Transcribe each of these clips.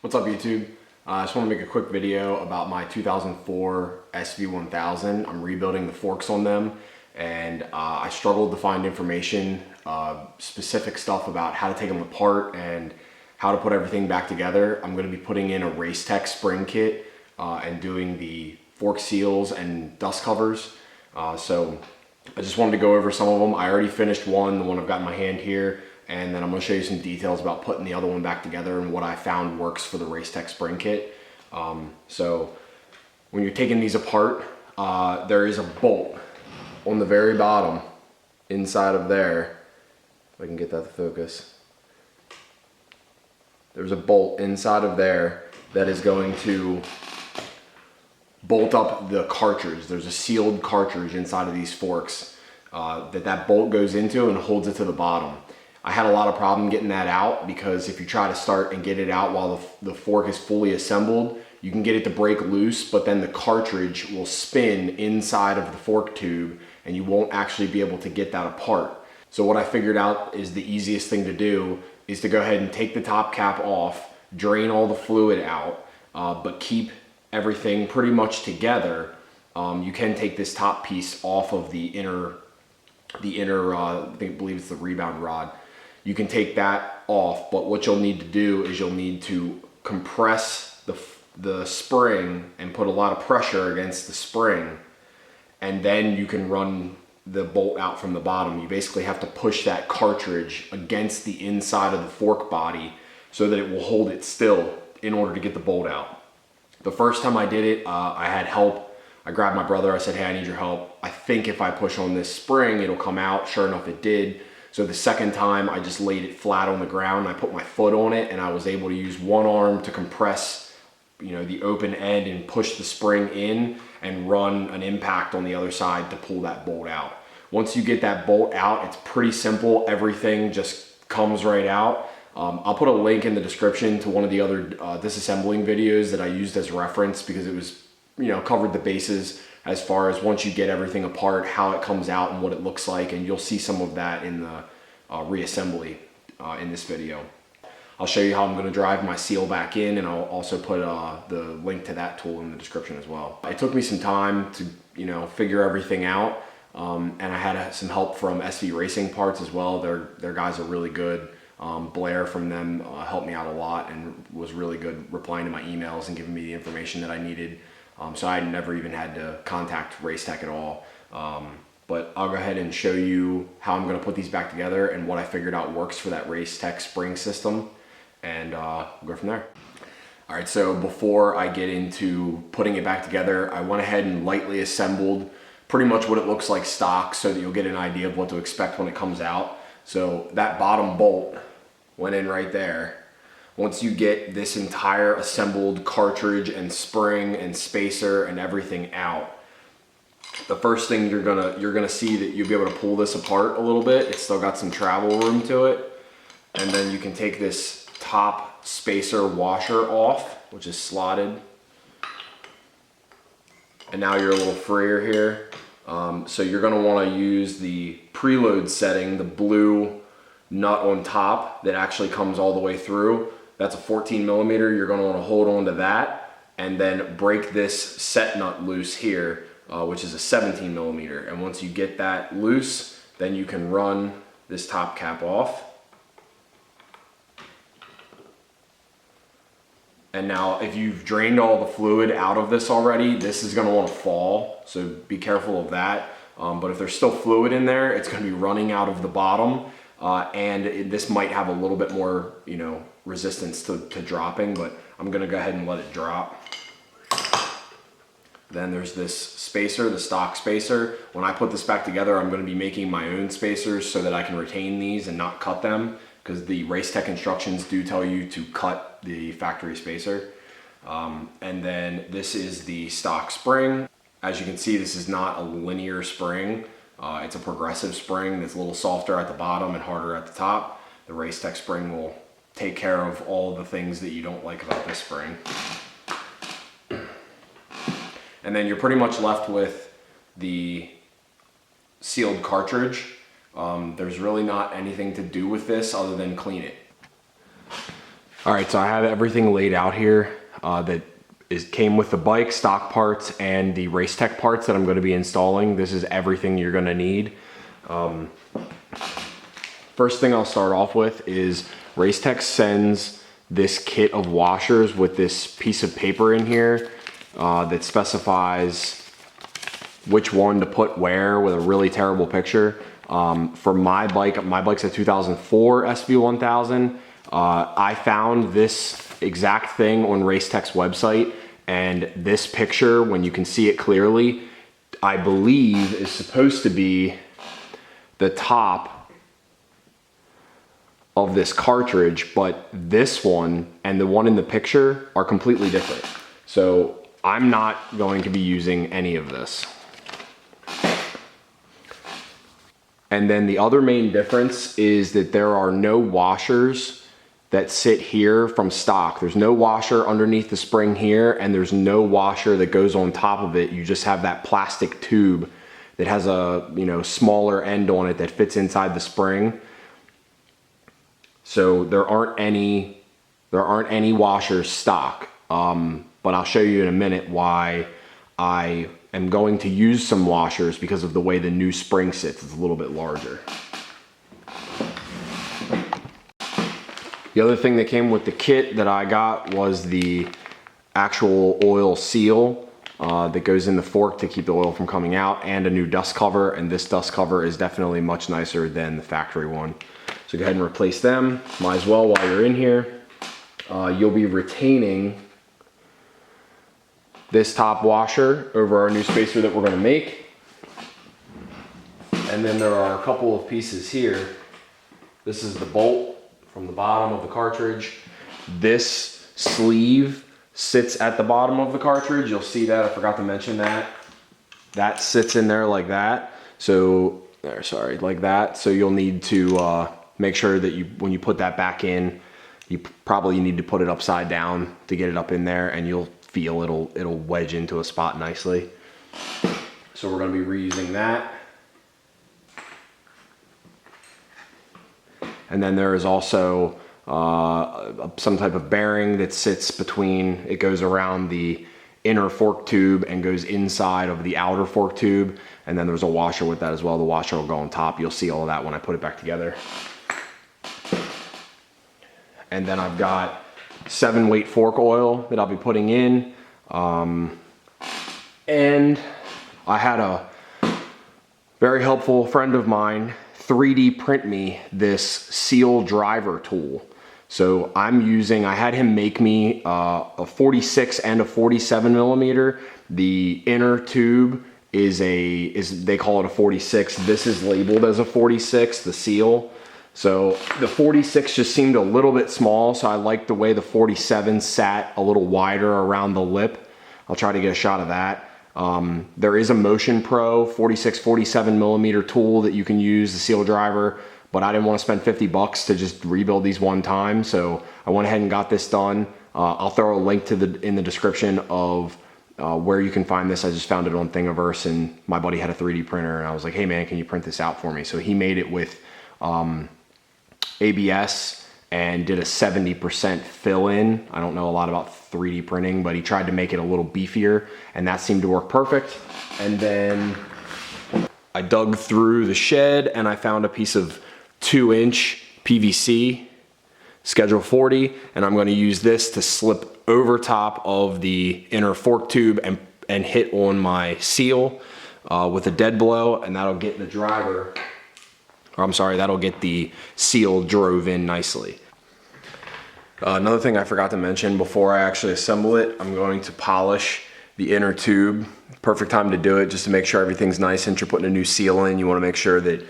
What's up, YouTube? I just want to make a quick video about my 2004 SV1000. I'm rebuilding the forks on them, and I struggled to find information, specific stuff about how to take them apart and how to put everything back together. I'm going to be putting in a RaceTech spring kit and doing the fork seals and dust covers. So I just wanted to go over some of them. I already finished the one I've got in my hand here. And then I'm going to show you some details about putting the other one back together and what I found works for the RaceTech spring kit. So when you're taking these apart, there is a bolt on the very bottom inside of there. If I can get that to focus. There's a bolt inside of there that is going to bolt up the cartridge. There's a sealed cartridge inside of these forks that bolt goes into and holds it to the bottom. I had a lot of problem getting that out because if you try to start and get it out while the fork is fully assembled, you can get it to break loose, but then the cartridge will spin inside of the fork tube and you won't actually be able to get that apart. So what I figured out is the easiest thing to do is to go ahead and take the top cap off, drain all the fluid out, but keep everything pretty much together. You can take this top piece off of the inner I believe it's the rebound rod. You can take that off, but what you'll need to do is you'll need to compress the spring and put a lot of pressure against the spring, and then you can run the bolt out from the bottom. You basically have to push that cartridge against the inside of the fork body so that it will hold it still in order to get the bolt out. The first time I did it, I had help. I grabbed my brother, I said, hey, I need your help. I think if I push on this spring, it'll come out. Sure enough, it did. So the second time I just laid it flat on the ground. I put my foot on it and I was able to use one arm to compress, the open end and push the spring in and run an impact on the other side to pull that bolt out. Once you get that bolt out, it's pretty simple. Everything just comes right out. I'll put a link in the description to one of the other disassembling videos that I used as reference because it was, covered the bases as far as once you get everything apart, how it comes out and what it looks like, and you'll see some of that in the reassembly in this video. I'll show you how I'm going to drive my seal back in, and I'll also put the link to that tool in the description as well. It took me some time to figure everything out, and I had some help from SV Racing Parts as well. Their guys are really good. Blair from them helped me out a lot and was really good replying to my emails and giving me the information that I needed. So I never even had to contact RaceTech at all. But I'll go ahead and show you how I'm going to put these back together and what I figured out works for that RaceTech spring system, and we'll go from there. All right, so before I get into putting it back together, I went ahead and lightly assembled pretty much what it looks like stock so that you'll get an idea of what to expect when it comes out. So that bottom bolt went in right there. Once you get this entire assembled cartridge and spring and spacer and everything out, the first thing you're gonna see that you'll be able to pull this apart a little bit. It's still got some travel room to it. And then you can take this top spacer washer off, which is slotted. And now you're a little freer here. So you're gonna wanna use the preload setting, the blue nut on top that actually comes all the way through. That's a 14 millimeter. You're gonna wanna hold on to that and then break this set nut loose here, which is a 17 millimeter. And once you get that loose, then you can run this top cap off. And now if you've drained all the fluid out of this already, this is gonna wanna fall. So be careful of that. But if there's still fluid in there, it's gonna be running out of the bottom. This might have a little bit more, resistance to dropping, but I'm gonna go ahead and let it drop. Then there's this spacer, the stock spacer. When I put this back together, I'm gonna be making my own spacers so that I can retain these and not cut them, because the RaceTech instructions do tell you to cut the factory spacer. And then this is the stock spring. As you can see, this is not a linear spring. It's a progressive spring that's a little softer at the bottom and harder at the top. The RaceTech spring will take care of all the things that you don't like about this spring. And then you're pretty much left with the sealed cartridge. There's really not anything to do with this other than clean it. All right, so I have everything laid out here that came with the bike, stock parts, and the RaceTech parts that I'm going to be installing. This is everything you're going to need. First thing I'll start off with is RaceTech sends this kit of washers with this piece of paper in here that specifies which one to put where with a really terrible picture. For my bike's a 2004 SV1000. I found this exact thing on RaceTech's website, and this picture, when you can see it clearly, I believe is supposed to be the top of this cartridge, but this one and the one in the picture are completely different. So I'm not going to be using any of this. And then the other main difference is that there are no washers that sit here from stock. There's no washer underneath the spring here, and there's no washer that goes on top of it. You just have that plastic tube that has a, you know, smaller end on it that fits inside the spring. So there aren't any washers stock. But I'll show you in a minute why I am going to use some washers because of the way the new spring sits. It's a little bit larger. The other thing that came with the kit that I got was the actual oil seal that goes in the fork to keep the oil from coming out, and a new dust cover, and this dust cover is definitely much nicer than the factory one. So go ahead and replace them. Might as well while you're in here. You'll be retaining this top washer over our new spacer that we're going to make. And then there are a couple of pieces here. This is the bolt from the bottom of the cartridge. This sleeve sits at the bottom of the cartridge. You'll see that, I forgot to mention that. That sits in there like that. So, like that. So you'll need to make sure that when you put that back in, you probably need to put it upside down to get it up in there, and you'll feel it'll wedge into a spot nicely. So we're going to be reusing that. And then there is also some type of bearing that sits between, it goes around the inner fork tube and goes inside of the outer fork tube. And then there's a washer with that as well. The washer will go on top. You'll see all of that when I put it back together. And then I've got 7-weight fork oil that I'll be putting in. And I had a very helpful friend of mine 3D print me this seal driver tool. So I had him make me a 46 and a 47 millimeter. The inner tube they call it a 46. This is labeled as a 46, the seal. So the 46 just seemed a little bit small, so I liked the way the 47 sat a little wider around the lip. I'll try to get a shot of that. There is a Motion Pro 46, 47 millimeter tool that you can use, the seal driver, but I didn't want to spend 50 bucks to just rebuild these one time, so I went ahead and got this done. I'll throw a link in the description of where you can find this. I just found it on Thingiverse, and my buddy had a 3D printer, and I was like, hey man, can you print this out for me? So he made it with ABS and did a 70% fill in. I don't know a lot about 3D printing, but he tried to make it a little beefier, and that seemed to work perfect. And then I dug through the shed and I found a piece of 2-inch PVC Schedule 40, and I'm going to use this to slip over top of the inner fork tube and hit on my seal with a dead blow, and that'll get the driver, or I'm sorry, that'll get the seal drove in nicely. Another thing I forgot to mention before I actually assemble it, I'm going to polish the inner tube. Perfect time to do it, just to make sure everything's nice. Since you're putting a new seal in, you want to make sure that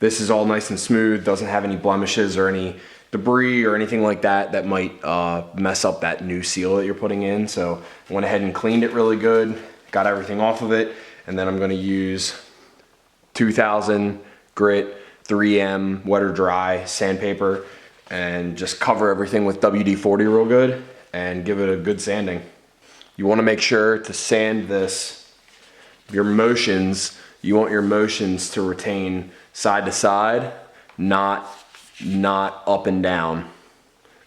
this is all nice and smooth, doesn't have any blemishes or any debris or anything like that that might mess up that new seal that you're putting in. So I went ahead and cleaned it really good, got everything off of it, and then I'm going to use 2000 grit 3M wet or dry sandpaper and just cover everything with WD-40 real good and give it a good sanding. You want to make sure to sand this, you want your motions to retain side to side, not up and down.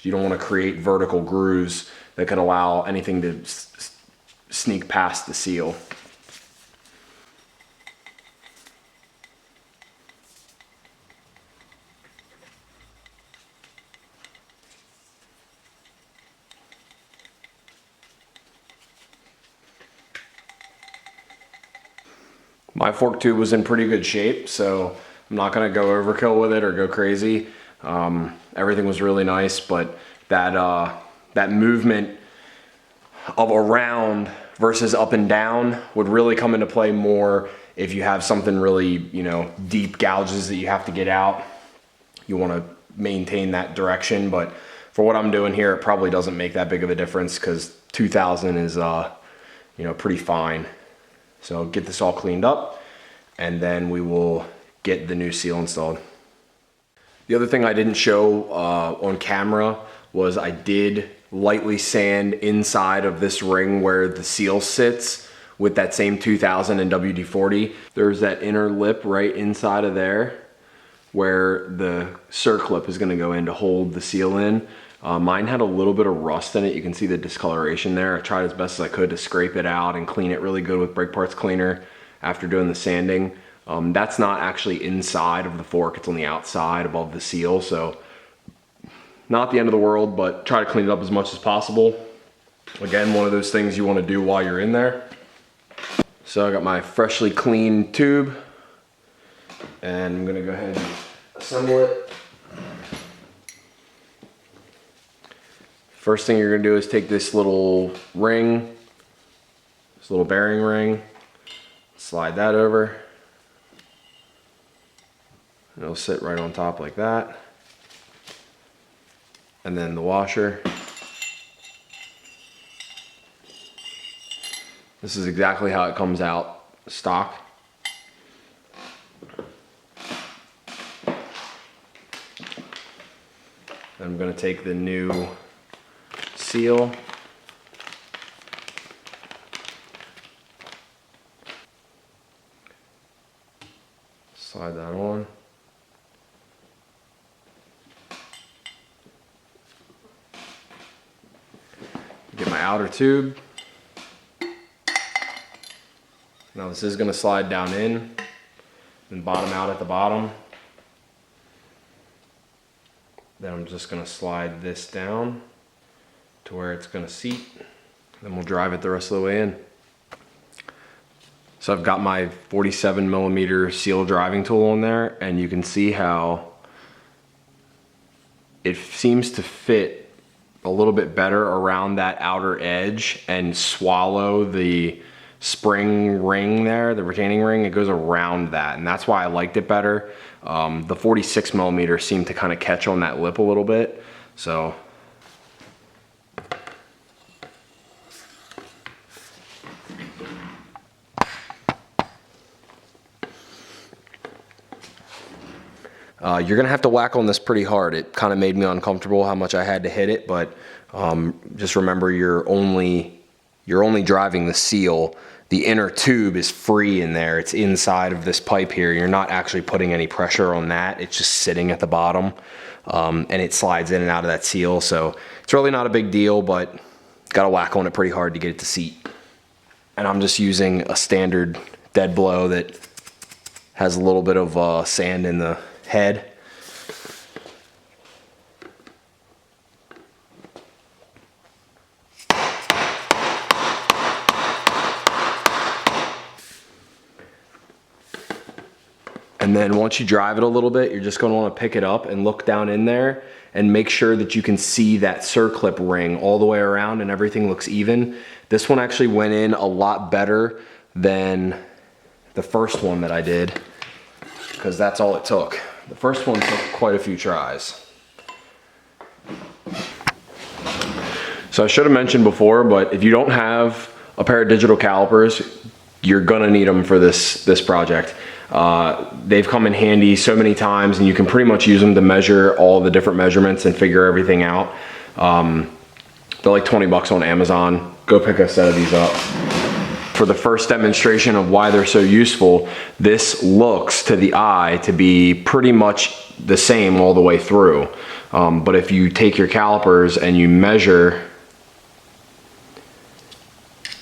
You don't want to create vertical grooves that could allow anything to sneak past the seal. My fork tube was in pretty good shape, so I'm not gonna go overkill with it or go crazy. Everything was really nice, but that movement of around versus up and down would really come into play more if you have something really, you know, deep gouges that you have to get out. You wanna maintain that direction, but for what I'm doing here, it probably doesn't make that big of a difference because 2000 is, you know, pretty fine. So get this all cleaned up and then we will get the new seal installed. The other thing I didn't show on camera was I did lightly sand inside of this ring where the seal sits with that same 2000 and WD-40. There's that inner lip right inside of there where the circlip is gonna go in to hold the seal in. Mine had a little bit of rust in it. You can see the discoloration there. I tried as best as I could to scrape it out and clean it really good with brake parts cleaner after doing the sanding. That's not actually inside of the fork, it's on the outside above the seal, so not the end of the world, but try to clean it up as much as possible. Again, one of those things you want to do while you're in there. So I got my freshly cleaned tube and I'm gonna go ahead and assemble it. First thing you're gonna do is take this little ring, this little bearing ring, slide that over. And it'll sit right on top like that. And then the washer. This is exactly how it comes out stock. I'm gonna take the new seal. Slide that on. Get my outer tube. Now this is going to slide down in and bottom out at the bottom. Then I'm just going to slide this down to where it's going to seat. Then we'll drive it the rest of the way in. So I've got my 47mm seal driving tool on there, and you can see how it seems to fit a little bit better around that outer edge and swallow the spring ring there, the retaining ring. It goes around that, and that's why I liked it better. The 46mm seemed to kind of catch on that lip a little bit, so you're gonna have to whack on this pretty hard. It kind of made me uncomfortable how much I had to hit it, but just remember you're only driving the seal. The inner tube is free in there. It's inside of this pipe here. You're not actually putting any pressure on that. It's just sitting at the bottom, and it slides in and out of that seal. So it's really not a big deal, but gotta whack on it pretty hard to get it to seat. And I'm just using a standard dead blow that has a little bit of sand in the head. And then once you drive it a little bit, you're just going to want to pick it up and look down in there and make sure that you can see that circlip ring all the way around and everything looks even. This one actually went in a lot better than the first one that I did, because that's all it took. The first one took quite a few tries. So I should have mentioned before, but if you don't have a pair of digital calipers, you're gonna need them for this project. They've come in handy so many times, and you can pretty much use them to measure all the different measurements and figure everything out. They're like 20 bucks on Amazon. Go pick a set of these up. for the first demonstration of why they're so useful, this looks to the eye to be pretty much the same all the way through. But if you take your calipers and you measure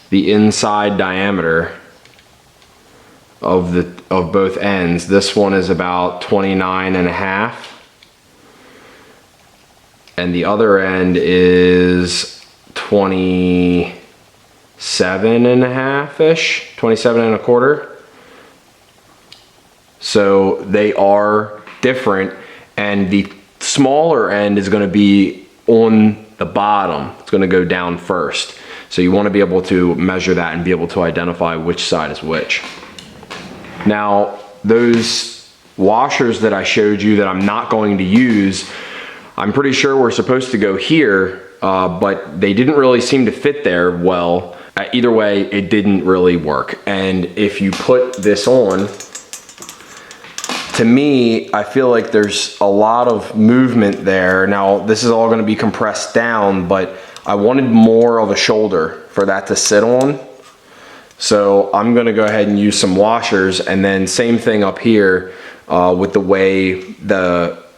the inside diameter of both ends, this one is about 29.5, and the other end is 27.5-ish, 27.25. So they are different, and the smaller end is going to be on the bottom. It's going to go down first. So you want to be able to measure that and be able to identify which side is which. Now, those washers that I showed you that I'm not going to use, I'm pretty sure we're supposed to go here, but they didn't really seem to fit there well. Either way, it didn't really work. And if you put this on, to me, I feel like there's a lot of movement there. Now, this is all gonna be compressed down, but I wanted more of a shoulder for that to sit on. So I'm gonna go ahead and use some washers, and then same thing up here with the way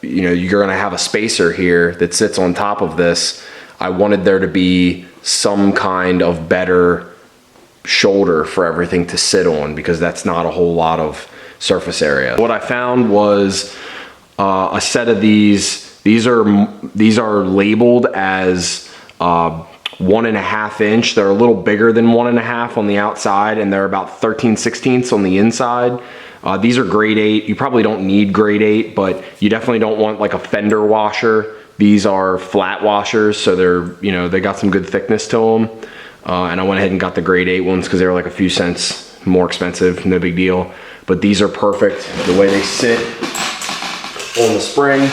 you're gonna have a spacer here that sits on top of this. I wanted there to be some kind of better shoulder for everything to sit on, because that's not a whole lot of surface area. What I found was a set of these. These are labeled as 1.5 inch. They're a little bigger than 1.5 on the outside, and they're about 13/16 on the inside. These are grade 8. You probably don't need grade 8, but you definitely don't want like a fender washer. These are flat washers, so they got some good thickness to them. And I went ahead and got the grade 8 ones because they were like a few cents more expensive, no big deal. But these are perfect the way they sit on the spring.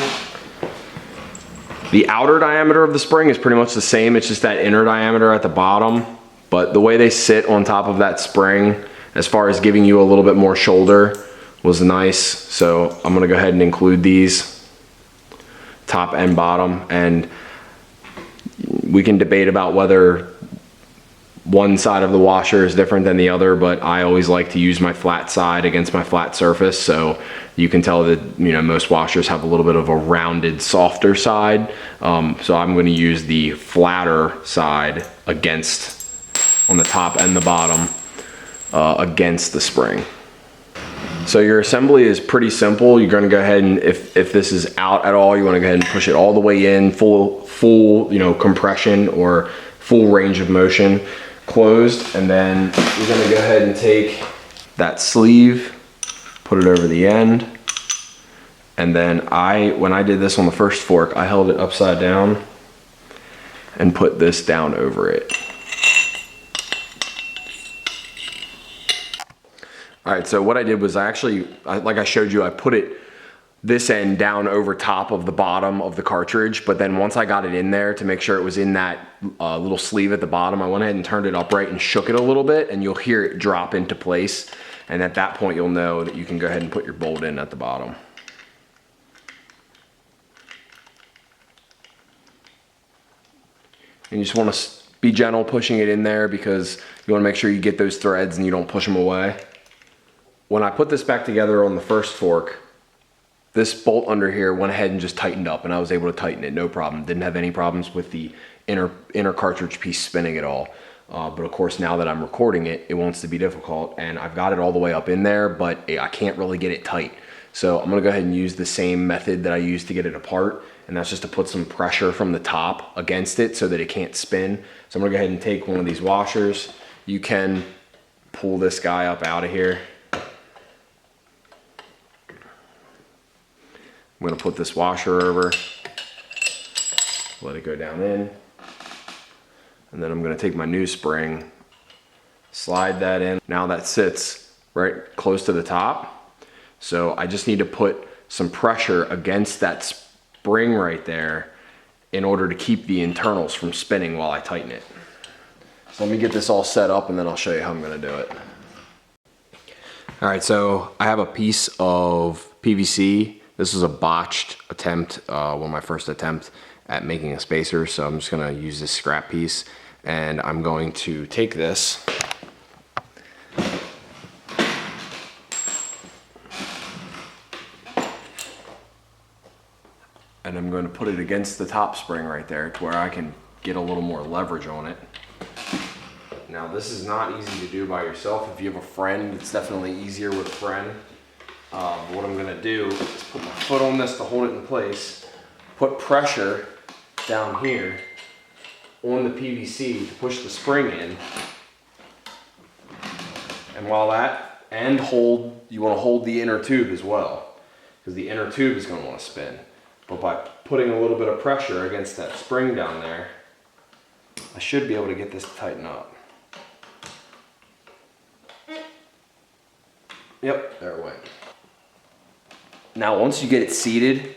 The outer diameter of the spring is pretty much the same. It's just that inner diameter at the bottom. But the way they sit on top of that spring, as far as giving you a little bit more shoulder, was nice. So I'm gonna go ahead and include these, top and bottom. And we can debate about whether one side of the washer is different than the other, but I always like to use my flat side against my flat surface. So you can tell that most washers have a little bit of a rounded, softer side. So I'm going to use the flatter side on the top and the bottom against the spring. So your assembly is pretty simple. You're going to go ahead and if this is out at all, you want to go ahead and push it all the way in, full compression or full range of motion, closed. And then you're going to go ahead and take that sleeve, put it over the end. And then when I did this on the first fork, I held it upside down and put this down over it. All right, so what I did was like I showed you, I put this end down over top of the bottom of the cartridge, but then once I got it in there to make sure it was in that little sleeve at the bottom, I went ahead and turned it upright and shook it a little bit, and you'll hear it drop into place. And at that point, you'll know that you can go ahead and put your bolt in at the bottom. And you just want to be gentle pushing it in there, because you want to make sure you get those threads and you don't push them away. When I put this back together on the first fork, this bolt under here went ahead and just tightened up, and I was able to tighten it, no problem. Didn't have any problems with the inner cartridge piece spinning at all. But of course, now that I'm recording it, it wants to be difficult, and I've got it all the way up in there, but I can't really get it tight. So I'm gonna go ahead and use the same method that I used to get it apart, and that's just to put some pressure from the top against it so that it can't spin. So I'm gonna go ahead and take one of these washers. You can pull this guy up out of here. I'm gonna put this washer over, let it go down in, and then I'm gonna take my new spring, slide that in. Now that sits right close to the top, so I just need to put some pressure against that spring right there in order to keep the internals from spinning while I tighten it. So let me get this all set up, and then I'll show you how I'm gonna do it. All right, so I have a piece of PVC. This was a botched attempt, my first attempt at making a spacer. So I'm just gonna use this scrap piece, and I'm going to take this and I'm going to put it against the top spring right there to where I can get a little more leverage on it. Now this is not easy to do by yourself. If you have a friend, it's definitely easier with a friend. What I'm gonna do is put my foot on this to hold it in place, put pressure down here on the PVC to push the spring in. And while that, and hold, you wanna hold the inner tube as well, because the inner tube is gonna wanna spin. But by putting a little bit of pressure against that spring down there, I should be able to get this to tighten up. Yep, there it went. Now once you get it seated,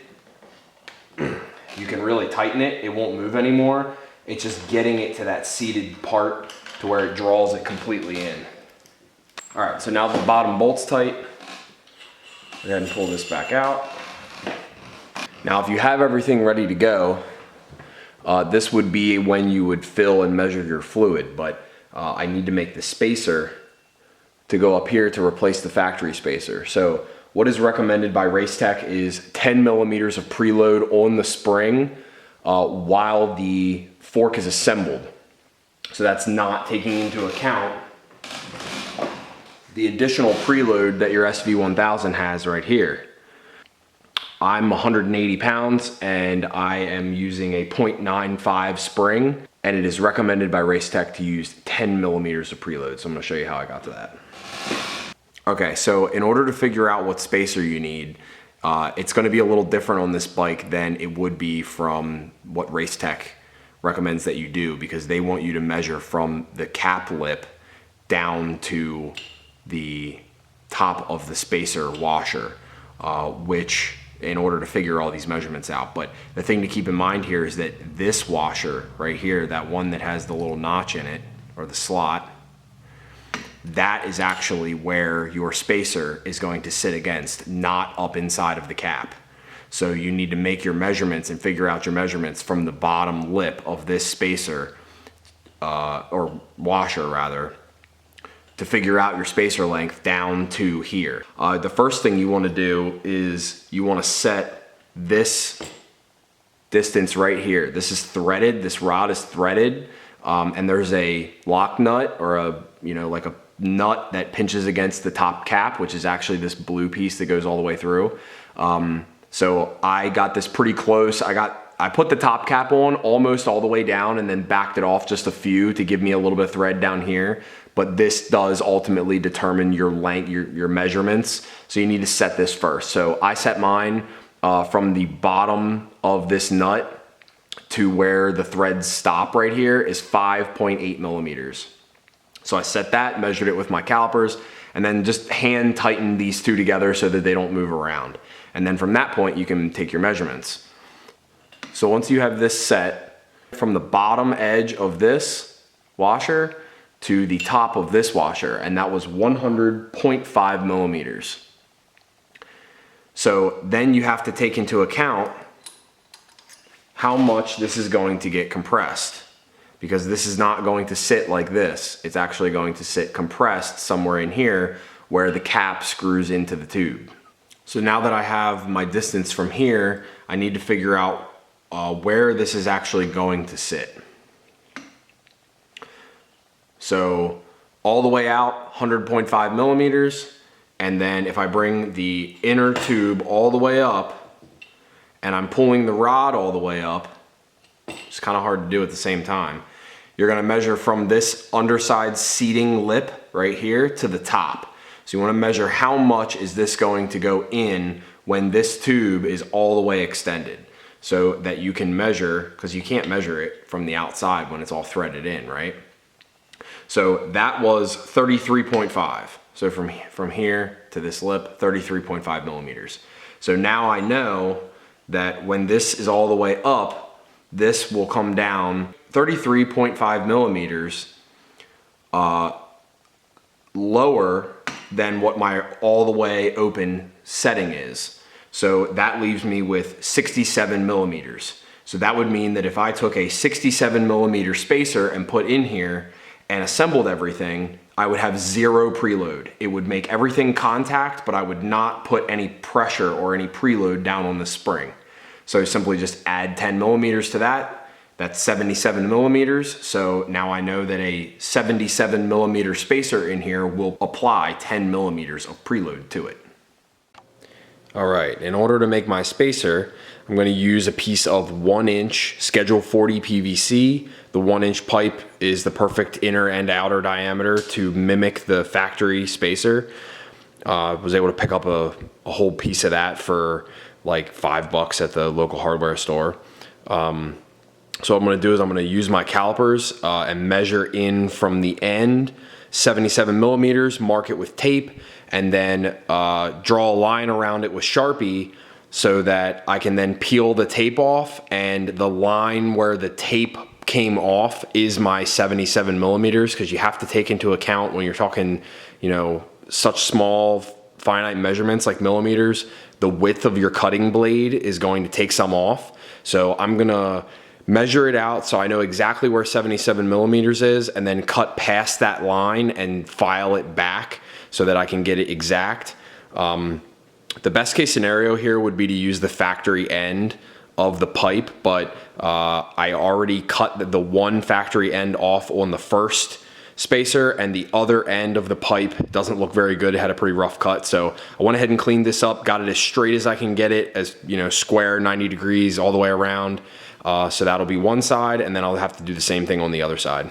you can really tighten it. It won't move anymore. It's just getting it to that seated part to where it draws it completely in. All right, so now the bottom bolt's tight. Go ahead and pull this back out. Now if you have everything ready to go, this would be when you would fill and measure your fluid, but I need to make the spacer to go up here to replace the factory spacer. So what is recommended by RaceTech is 10 millimeters of preload on the spring while the fork is assembled. So that's not taking into account the additional preload that your SV1000 has right here. I'm 180 pounds and I am using a 0.95 spring, and it is recommended by RaceTech to use 10 millimeters of preload. So I'm gonna show you how I got to that. Okay, so in order to figure out what spacer you need, it's gonna be a little different on this bike than it would be from what RaceTech recommends that you do, because they want you to measure from the cap lip down to the top of the spacer washer, which in order to figure all these measurements out. But the thing to keep in mind here is that this washer right here, that one that has the little notch in it, or the slot, that is actually where your spacer is going to sit against, not up inside of the cap. So you need to make your measurements and figure out your measurements from the bottom lip of this spacer, or washer rather, to figure out your spacer length down to here. The first thing you want to do is you want to set this distance right here. This is threaded, this rod is threaded, and there's a lock nut, or a, like a nut that pinches against the top cap, which is actually this blue piece that goes all the way through. So I got this pretty close. I put the top cap on almost all the way down and then backed it off just a few to give me a little bit of thread down here. But this does ultimately determine your length, your measurements. So you need to set this first. So I set mine from the bottom of this nut to where the threads stop right here is 5.8 millimeters. So I set that, measured it with my calipers, and then just hand tighten these two together so that they don't move around. And then from that point, you can take your measurements. So once you have this set, from the bottom edge of this washer to the top of this washer, and that was 100.5 millimeters. So then you have to take into account how much this is going to get compressed, because this is not going to sit like this. It's actually going to sit compressed somewhere in here where the cap screws into the tube. So now that I have my distance from here, I need to figure out where this is actually going to sit. So all the way out, 100.5 millimeters. And then if I bring the inner tube all the way up and I'm pulling the rod all the way up, it's kind of hard to do at the same time. You're gonna measure from this underside seating lip right here to the top. So you wanna measure how much is this going to go in when this tube is all the way extended, so that you can measure, because you can't measure it from the outside when it's all threaded in, right? So that was 33.5. So from here to this lip, 33.5 millimeters. So now I know that when this is all the way up, this will come down 33.5 millimeters lower than what my all the way open setting is. So that leaves me with 67 millimeters. So that would mean that if I took a 67 millimeter spacer and put in here and assembled everything, I would have zero preload. It would make everything contact, but I would not put any pressure or any preload down on the spring. So simply just add 10 millimeters to that. That's 77 millimeters. So now I know that a 77 millimeter spacer in here will apply 10 millimeters of preload to it. All right, in order to make my spacer, I'm going to use a piece of 1-inch Schedule 40 PVC. The 1-inch pipe is the perfect inner and outer diameter to mimic the factory spacer. I was able to pick up a whole piece of that for like $5 at the local hardware store. So what I'm going to do is I'm going to use my calipers and measure in from the end 77 millimeters, mark it with tape, and then draw a line around it with Sharpie so that I can then peel the tape off, and the line where the tape came off is my 77 millimeters, because you have to take into account when you're talking, you know, such small finite measurements like millimeters, the width of your cutting blade is going to take some off. So I'm gonna measure it out so I know exactly where 77 millimeters is, and then cut past that line and file it back so that I can get it exact. The best case scenario here would be to use the factory end of the pipe, but I already cut the one factory end off on the first spacer, and the other end of the pipe doesn't look very good. It had a pretty rough cut, so I went ahead and cleaned this up, got it as straight as I can get it, as you know, square 90 degrees all the way around. So that'll be one side, and then I'll have to do the same thing on the other side.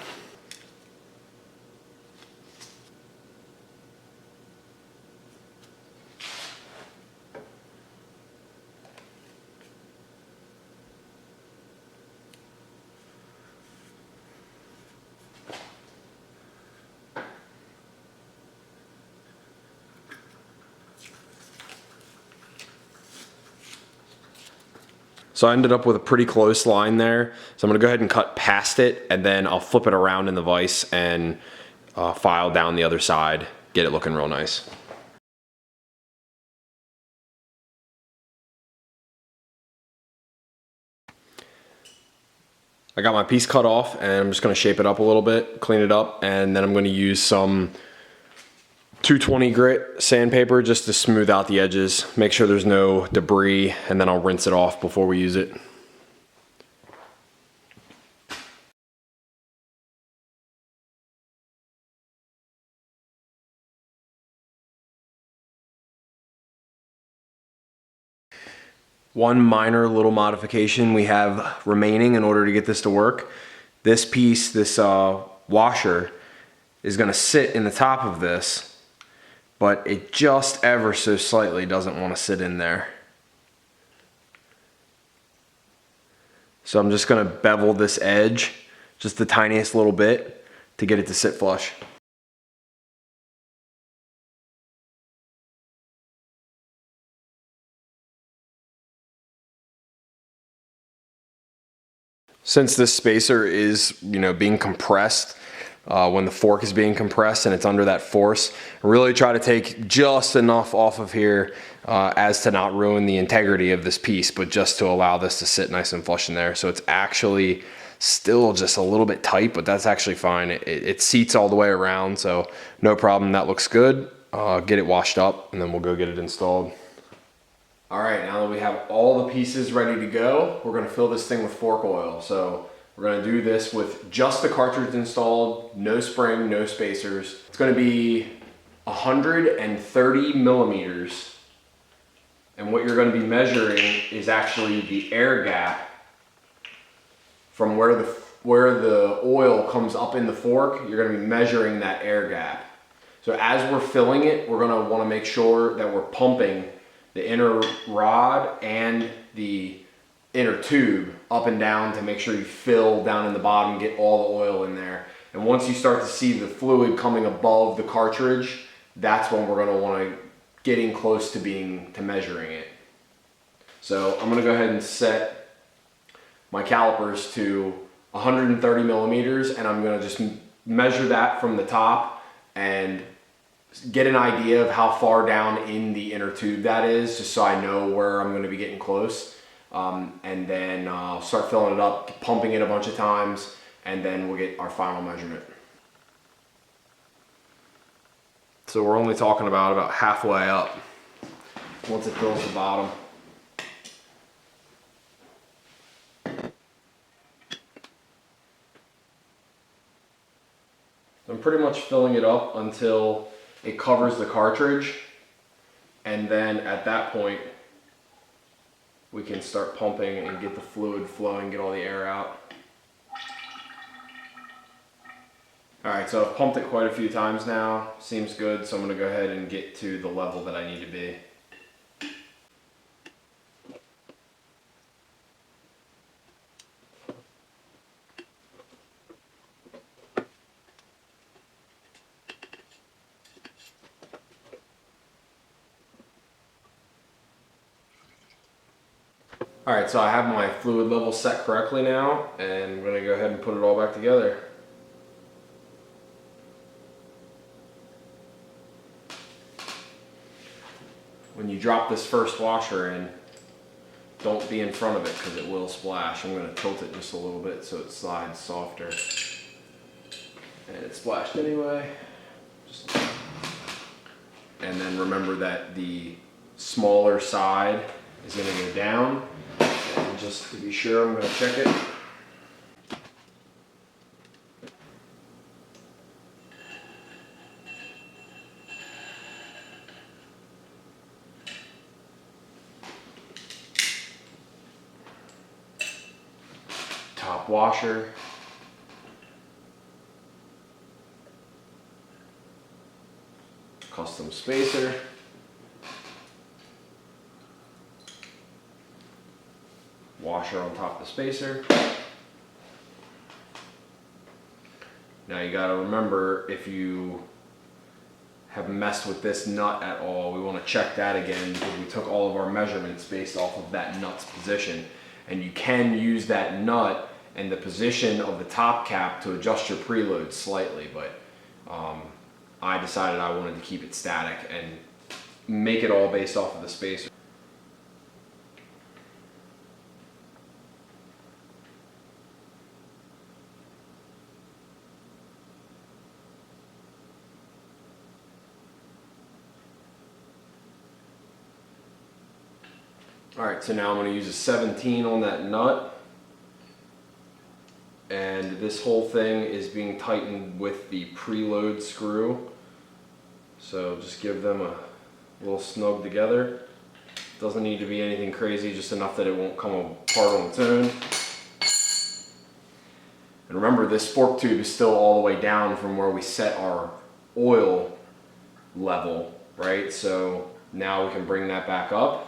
So I ended up with a pretty close line there. So I'm gonna go ahead and cut past it, and then I'll flip it around in the vise and file down the other side, get it looking real nice. I got my piece cut off, and I'm just gonna shape it up a little bit, clean it up, and then I'm gonna use some 220 grit sandpaper just to smooth out the edges, make sure there's no debris, and then I'll rinse it off before we use it. One minor little modification we have remaining in order to get this to work. This piece, this washer, is gonna sit in the top of this, but it just ever so slightly doesn't want to sit in there. So I'm just gonna bevel this edge just the tiniest little bit to get it to sit flush. Since this spacer is, you know, being compressed, when the fork is being compressed and it's under that force, I really try to take just enough off of here as to not ruin the integrity of this piece, but just to allow this to sit nice and flush in there. So it's actually still just a little bit tight, but that's actually fine. It seats all the way around, so no problem. That looks good. Get it washed up, and then we'll go get it installed. All right, now that we have all the pieces ready to go, we're gonna fill this thing with fork oil. So we're gonna do this with just the cartridge installed, no spring, no spacers. It's gonna be 130 millimeters. And what you're gonna be measuring is actually the air gap from where the oil comes up in the fork. You're gonna be measuring that air gap. So as we're filling it, we're gonna wanna make sure that we're pumping the inner rod and the inner tube up and down to make sure you fill down in the bottom, get all the oil in there. And once you start to see the fluid coming above the cartridge, that's when we're gonna wanna get in close to measuring it. So I'm gonna go ahead and set my calipers to 130 millimeters, and I'm gonna just measure that from the top and get an idea of how far down in the inner tube that is, just so I know where I'm gonna be getting close. And then I'll start filling it up, pumping it a bunch of times, and then we'll get our final measurement. So we're only talking about halfway up once it fills the bottom. I'm pretty much filling it up until it covers the cartridge, and then at that point we can start pumping and get the fluid flowing, get all the air out. Alright, so I've pumped it quite a few times now. Seems good, so I'm going to go ahead and get to the level that I need to be. Alright, so I have my fluid level set correctly now, and I'm going to go ahead and put it all back together. When you drop this first washer in, don't be in front of it because it will splash. I'm going to tilt it just a little bit so it slides softer. And it splashed anyway. And then remember that the smaller side is going to go down. And just to be sure, I'm going to check it. Top washer. Custom spacer. Washer on top of the spacer. Now you gotta remember, if you have messed with this nut at all, we want to check that again because we took all of our measurements based off of that nut's position. And you can use that nut and the position of the top cap to adjust your preload slightly, but I decided I wanted to keep it static and make it all based off of the spacer. Alright, so now I'm going to use a 17 on that nut, and this whole thing is being tightened with the preload screw, so just give them a little snug together. Doesn't need to be anything crazy, just enough that it won't come apart on its own. And remember, this fork tube is still all the way down from where we set our oil level, right? So now we can bring that back up.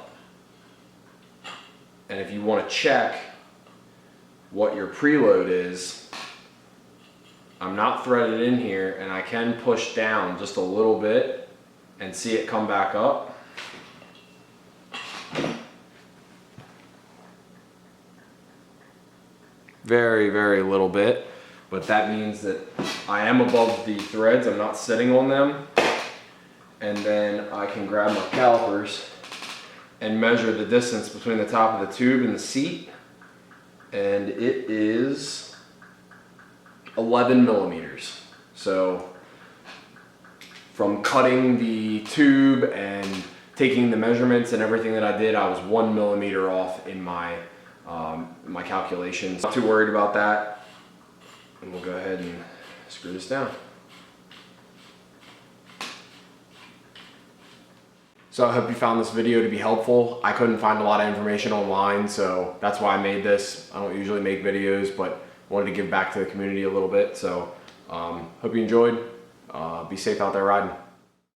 And if you want to check what your preload is, I'm not threaded in here, and I can push down just a little bit and see it come back up. Very, very little bit, but that means that I am above the threads, I'm not sitting on them. And then I can grab my calipers and measure the distance between the top of the tube and the seat, and it is 11 millimeters. So from cutting the tube and taking the measurements and everything that I did, I was 1 millimeter off in my my calculations. Not too worried about that, and we'll go ahead and screw this down. So I hope you found this video to be helpful. I couldn't find a lot of information online, so that's why I made this. I don't usually make videos, but wanted to give back to the community a little bit. So hope you enjoyed. Be safe out there riding.